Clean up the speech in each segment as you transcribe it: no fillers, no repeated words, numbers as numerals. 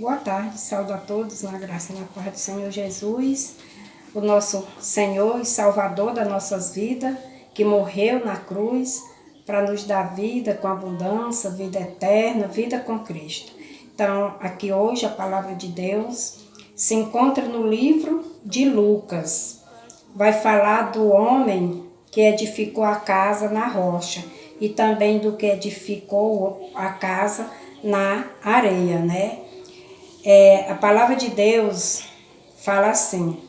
Boa tarde, saúdo a todos na graça e na paz do Senhor Jesus, o nosso Senhor e Salvador das nossas vidas, que morreu na cruz para nos dar vida com abundância, vida eterna, vida com Cristo. Então, aqui hoje a palavra de Deus se encontra no livro de Lucas. Vai falar do homem que edificou a casa na rocha e também do que edificou a casa na areia, né? A palavra de Deus fala assim: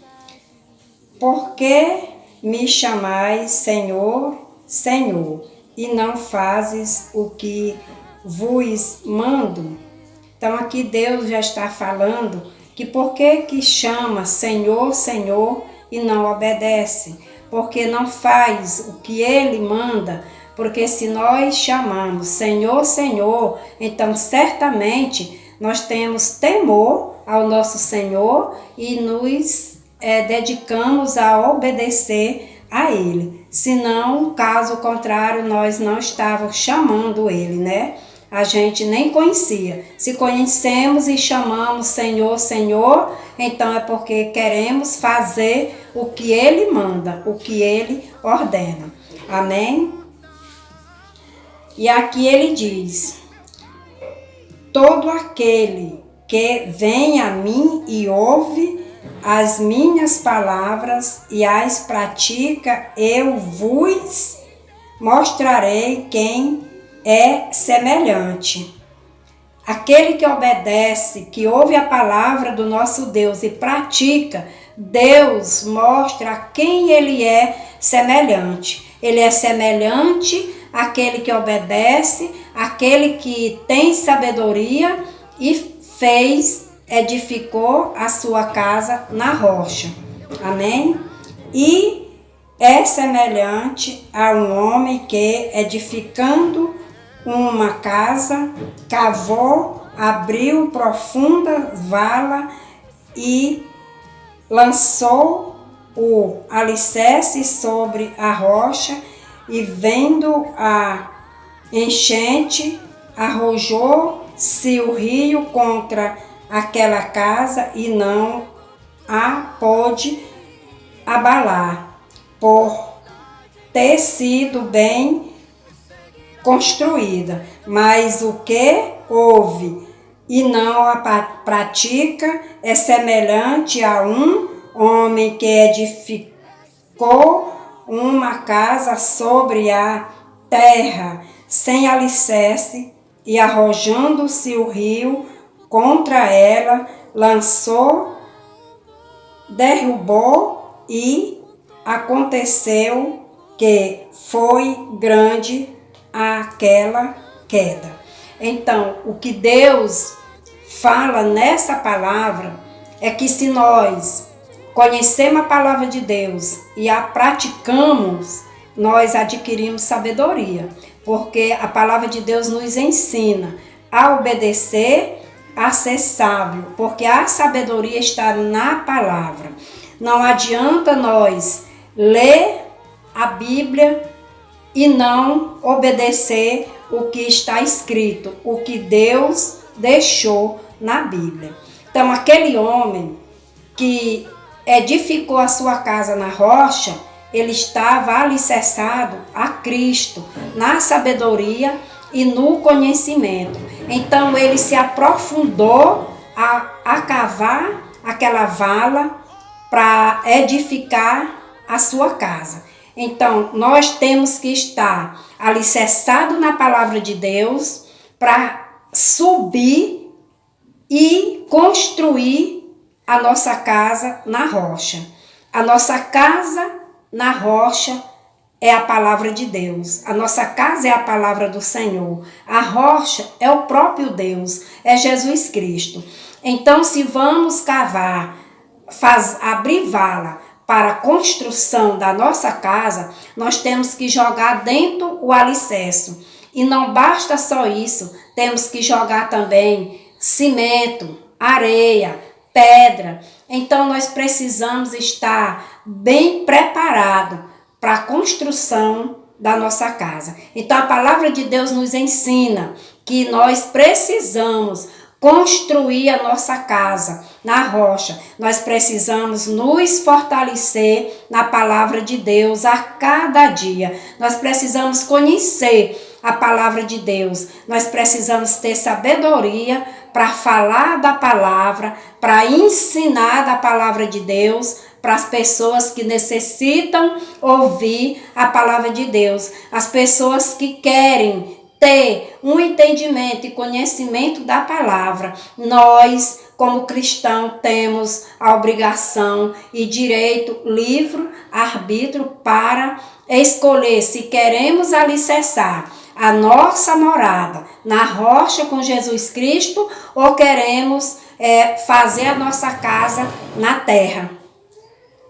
por que me chamais Senhor, Senhor, e não fazes o que vos mando? Então aqui Deus já está falando que por que chama Senhor, Senhor e não obedece? Porque não faz o que Ele manda. Porque se nós chamamos Senhor, Senhor, então certamente nós temos temor ao nosso Senhor e nos dedicamos a obedecer a Ele. Senão, caso contrário, nós não estávamos chamando Ele, né? A gente nem conhecia. Se conhecemos e chamamos Senhor, Senhor, então é porque queremos fazer o que Ele manda, o que Ele ordena. Amém? E aqui ele diz: todo aquele que vem a mim e ouve as minhas palavras e as pratica, eu vos mostrarei quem é semelhante. Aquele que obedece, que ouve a palavra do nosso Deus e pratica, Deus mostra a quem ele é semelhante. Ele é semelhante àquele que obedece, aquele que tem sabedoria e edificou a sua casa na rocha. Amém? E é semelhante a um homem que, edificando uma casa, cavou, abriu profunda vala e lançou o alicerce sobre a rocha, e vendo a enchente, arrojou-se o rio contra aquela casa e não a pôde abalar, por ter sido bem construída. Mas o que ouve e não a pratica é semelhante a um homem que edificou uma casa sobre a terra, sem alicerce, e arrojando-se o rio contra ela, lançou, derrubou, e aconteceu que foi grande aquela queda. Então, o que Deus fala nessa palavra é que se nós conhecemos a palavra de Deus e a praticamos, nós adquirimos sabedoria, porque a palavra de Deus nos ensina a obedecer, a ser sábio, porque a sabedoria está na palavra. Não adianta nós ler a Bíblia e não obedecer o que está escrito, o que Deus deixou na Bíblia. Então, aquele homem que edificou a sua casa na rocha, ele estava alicerçado a Cristo, na sabedoria e no conhecimento. Então ele se aprofundou a cavar aquela vala para edificar a sua casa. Então nós temos que estar alicerçado na palavra de Deus para subir e construir a nossa casa na rocha. A nossa casa na rocha é a palavra de Deus. A nossa casa é a palavra do Senhor. A rocha é o próprio Deus, é Jesus Cristo. Então, se vamos cavar, abrir vala para a construção da nossa casa, nós temos que jogar dentro o alicerce. E não basta só isso, temos que jogar também cimento, areia, pedra. Então nós precisamos estar bem preparados para a construção da nossa casa. Então a palavra de Deus nos ensina que nós precisamos construir a nossa casa na rocha. Nós precisamos nos fortalecer na palavra de Deus a cada dia. Nós precisamos conhecer a palavra de Deus. Nós precisamos ter sabedoria para falar da palavra, para ensinar da palavra de Deus para as pessoas que necessitam ouvir a palavra de Deus. As pessoas que querem ter um entendimento e conhecimento da palavra. Nós, como cristãos, temos a obrigação e direito, livre arbítrio para escolher se queremos alicerçar a nossa morada na rocha com Jesus Cristo ou queremos fazer a nossa casa na terra,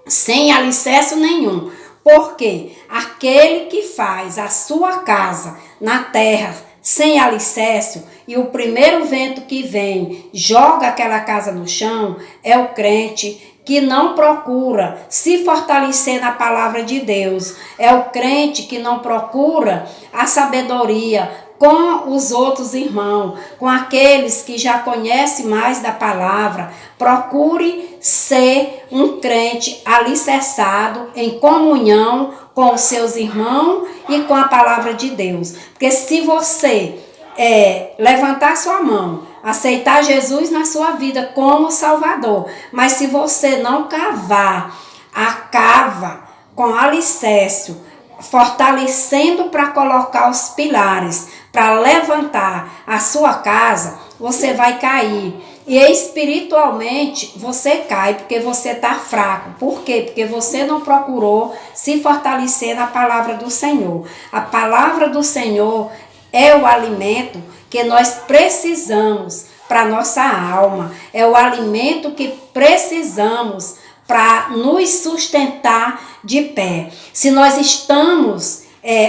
sem alicerce nenhum. Porque aquele que faz a sua casa na terra sem alicerce e o primeiro vento que vem joga aquela casa no chão, é o crente que não procura se fortalecer na palavra de Deus. É o crente que não procura a sabedoria com os outros irmãos, com aqueles que já conhecem mais da palavra. Procure ser um crente alicerçado em comunhão com os seus irmãos e com a palavra de Deus. Porque se você levantar sua mão, aceitar Jesus na sua vida como Salvador, mas se você não cavar a cava com alicerce, fortalecendo para colocar os pilares, para levantar a sua casa, você vai cair. E espiritualmente você cai porque você está fraco. Por quê? Porque você não procurou se fortalecer na palavra do Senhor. A palavra do Senhor é o alimento que nós precisamos para a nossa alma. É o alimento que precisamos para nos sustentar de pé. Se nós estamos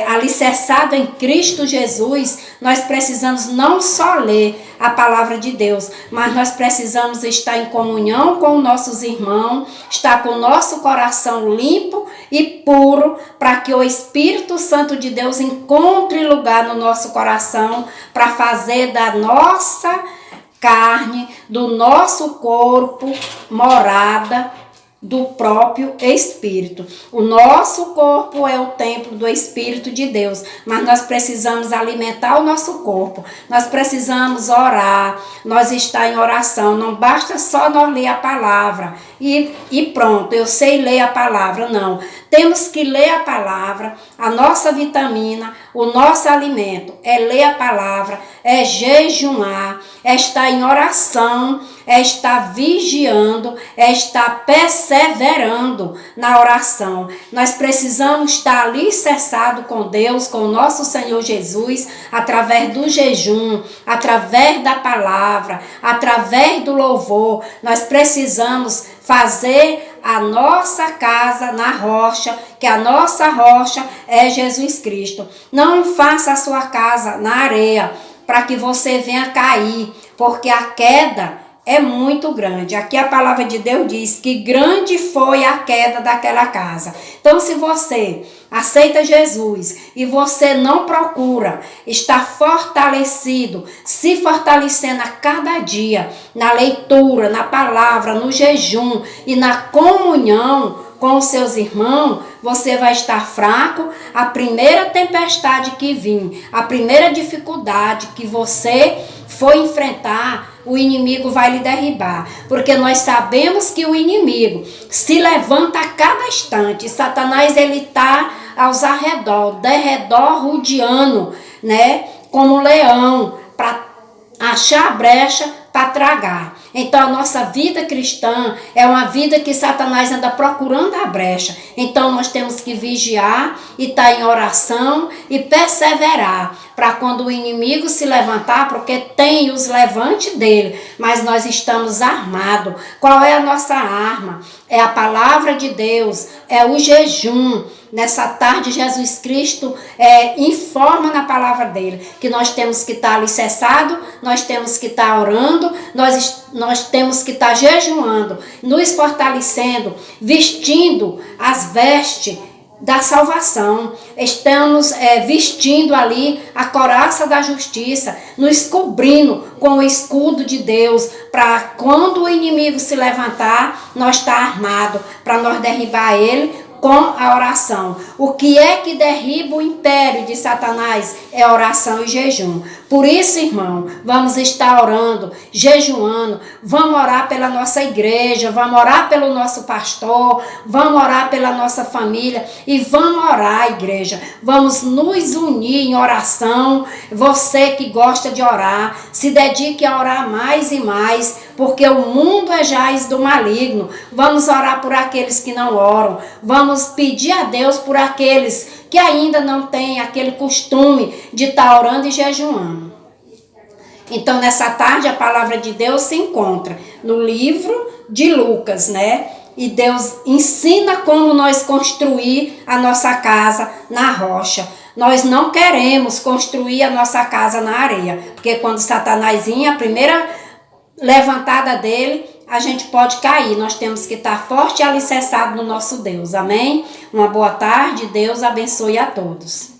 alicerçados em Cristo Jesus, nós precisamos não só ler a palavra de Deus, mas nós precisamos estar em comunhão com nossos irmãos, estar com o nosso coração limpo e puro, para que o Espírito Santo de Deus encontre lugar no nosso coração, para fazer da nossa carne, do nosso corpo, morada do próprio Espírito. O nosso corpo é o templo do Espírito de Deus, mas nós precisamos alimentar o nosso corpo, nós precisamos orar, nós estar em oração. Não basta só nós ler a palavra e pronto, eu sei ler a palavra, não. Temos que ler a palavra, a nossa vitamina, o nosso alimento é ler a palavra, é jejuar, é estar em oração, é estar vigiando, é estar perseverando na oração. Nós precisamos estar alicerçados com Deus, com o nosso Senhor Jesus, através do jejum, através da palavra, através do louvor. Nós precisamos fazer a nossa casa na rocha, que a nossa rocha é Jesus Cristo. Não faça a sua casa na areia, para que você venha cair, porque a queda é muito grande. Aqui a palavra de Deus diz que grande foi a queda daquela casa. Então, se você aceita Jesus e você não procura estar fortalecido, se fortalecendo a cada dia, na leitura, na palavra, no jejum e na comunhão com os seus irmãos, você vai estar fraco. A primeira tempestade que vir, a primeira dificuldade que você for enfrentar, o inimigo vai lhe derribar, porque nós sabemos que o inimigo se levanta a cada instante. Satanás, ele está aos arredor, derredor rodeando, né, como um leão, para achar a brecha para tragar. Então a nossa vida cristã é uma vida que Satanás anda procurando a brecha. Então nós temos que vigiar e estar em oração e perseverar, para quando o inimigo se levantar, porque tem os levantes dele, mas nós estamos armados. Qual é a nossa arma? É a palavra de Deus, é o jejum. Nessa tarde, Jesus Cristo informa na palavra dele que nós temos que estar alicerçados, nós temos que estar orando, nós temos que estar jejuando, nos fortalecendo, vestindo as vestes da salvação. Estamos vestindo ali a couraça da justiça, nos cobrindo com o escudo de Deus, para quando o inimigo se levantar, nós estar armado, para nós derribar ele com a oração. O que é que derriba o império de Satanás? É oração e jejum. Por isso, irmão, vamos estar orando, jejuando, vamos orar pela nossa igreja, vamos orar pelo nosso pastor, vamos orar pela nossa família e vamos orar, igreja. Vamos nos unir em oração. Você que gosta de orar, se dedique a orar mais e mais, porque o mundo é jaz do maligno. Vamos orar por aqueles que não oram. Vamos pedir a Deus por aqueles que ainda não têm aquele costume de estar orando e jejuando. Então, nessa tarde, a palavra de Deus se encontra no livro de Lucas, né? E Deus ensina como nós construir a nossa casa na rocha. Nós não queremos construir a nossa casa na areia, porque quando Satanás vinha, a primeira levantada dele, a gente pode cair. Nós temos que estar forte e alicerçado no nosso Deus. Amém? Uma boa tarde. Deus abençoe a todos.